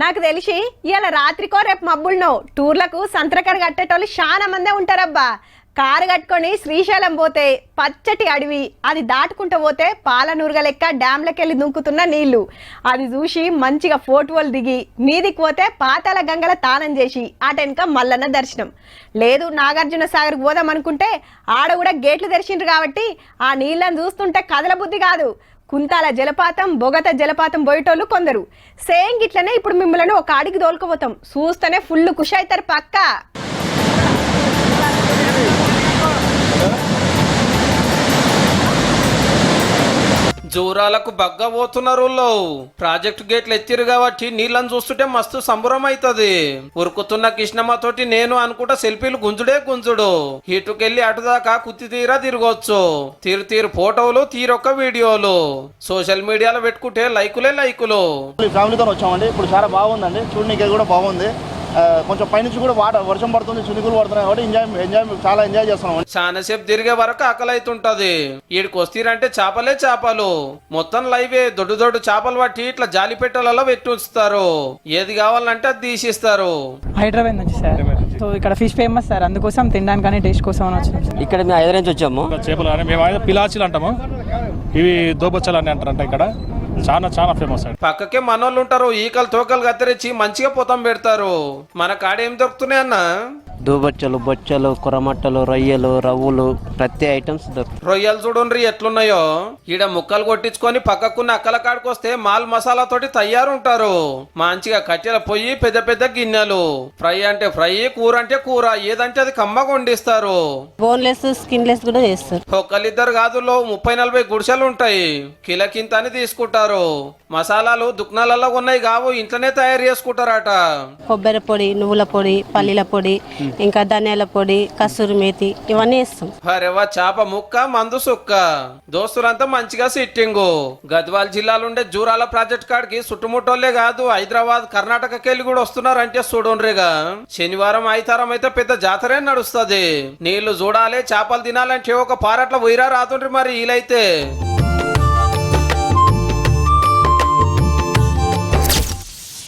నాకు తెలిసి ఇవాళ రాత్రికో రేపు మబ్బుల్లో టూర్లకు సంత్రకర కట్టేటోళ్ళు చాలా మందే ఉంటారబ్బా. కారు కట్టుకొని శ్రీశైలం పోతే పచ్చటి అడవి, అది దాటుకుంటూ పోతే పాలనూరుగా లెక్క డ్యాంలకెళ్ళి దుంకుతున్న నీళ్లు, అది చూసి మంచిగా ఫోటోలు దిగి మీదికి పోతే పాతాల గంగల తానం చేసి ఆటెనక మల్లన్న దర్శనం. లేదు నాగార్జున సాగర్కి పోదాం అనుకుంటే ఆడ కూడా గేట్లు తెరిచిండ్రు కాబట్టి ఆ నీళ్ళని చూస్తుంటే కదల బుద్ధి కాదు. కుంతాల జలపాతం, బొగత జలపాతం పోయేటోళ్ళు కొందరు. సేమ్ గిట్లనే ఇప్పుడు మిమ్మల్ని ఒక ఆడికి తోలుకుపోతాం, చూస్తేనే ఫుల్ ఖుషి అవుతారు పక్క. జూరాలకు బగ్గ పోతున్నారు. ప్రాజెక్టు గేట్లు ఎత్తిరు కాబట్టి నీళ్ళని చూస్తుంటే మస్తు సంబరం అవుతుంది. ఉరుకుతున్న కృష్ణమ్మ తోటి నేను అనుకుంటా సెల్ఫీలు గుంజుడే గుంజుడు. ఇటుకెళ్ళి అటుదాకా కుత్తి తీరా తిరగొచ్చు. తీరు ఫోటోలు, తీరొక్క వీడియోలు సోషల్ మీడియాలో పెట్టుకుంటే లైకులే లైకులు. ఫ్యామిలీతో వచ్చామండి. ఇప్పుడు చాలా బాగుందండి, చూడడానికి కూడా బాగుంది. కొంచెం పైనుంచి కూడా వర్షం పడుతుంది, చినుకులు పడుతున్నాయి కాబట్టి చాలా ఎంజాయ్ చేస్తున్నాం. చాలా సేపు తిరిగే వరకు ఆకలి అవుతుంటది. ఈడికి వస్తీరంటే చేపలే చేపలు, మొత్తం లైవే. దొడ్డు చేపలు పట్టి ఇట్లా జాలి పెట్టెలలో పెట్టి ఉంచుతారు. ఏది కావాలంటే అది తీసిస్తారు. హైదరాబాద్ నుంచి సార్. సో ఇక్కడ ఫిష్ ఫేమస్ సార్, అందుకోసం తినడానికి టేస్ట్ కోసం వచ్చాము. ఇక్కడ మేము హైదరాబాద్ నుంచి వచ్చాము. చేపలు కానీ మేము పిలాచీలు అంటాము, ఇవి దోబొచ్చలు అని అంటారంట. ఇక్కడ చాలా ఫేమస్. పక్కకే మనోళ్ళు ఉంటారు, ఈకలు తోకలు కత్తిరించి మంచిగా పొతం పెడతారు. మన కాడ ఏం దొరుకుతున్నాయి అన్న? దూబొచ్చలు, బొచ్చలు, కురమట్టలు, రొయ్యలు, రవ్వులు, ప్రతి ఐటమ్స్ దొరుకుతాయి. రొయ్యలు చూడండి ఎట్లున్నాయో. ఈడ ముక్కలు కొట్టించుకొని పక్కకున్న అక్కల కాడికి వస్తే మాల్ మసాలా తోటి తయారుంటారు. మంచిగా కట్టెల పొయ్యి, పెద్ద పెద్ద గిన్నెలు. ఫ్రై అంటే ఫ్రై, కూర అంటే కూర, ఏదంటే అది కమ్మగా వండిస్తారు. బోన్లెస్, స్కిన్లెస్ కూడా చేస్తారు. ఒక్కరిద్దరు కాదు, 30-40 గుడిసెలు ఉంటాయి. కిలకింత అని తీసుకుంటారు. మసాలాలు దుకాణాలలో ఉన్నాయి కావు, ఇంట్లోనే తయారు చేసుకుంటారట. కొబ్బరి పొడి, నువ్వుల పొడి, పల్లీల పొడి, ఇంకా ధనియాల పొడి, కసూరి మేతి, ఇవన్నీ వేస్తాం. అరేవా, చేప ముక్క, మందు సుక్క. దోస్తులంతా మంచిగా సిట్టింగు. గద్వాల్ జిల్లాలుండే జూరాల ప్రాజెక్ట్ కాడికి చుట్టుముట్టోళ్లే కాదు, హైదరాబాద్, కర్ణాటకకెళ్ళి కూడా వస్తున్నారంటే చూడండిగా. శనివారం ఆదివారం అయితే పెద్ద జాతరే నడుస్తుంది. నీళ్లు చూడాలి, చేపలు తినాలంటే ఒక పారట్ల ఉయిరా రాతుండ్రి మరి వీలైతే.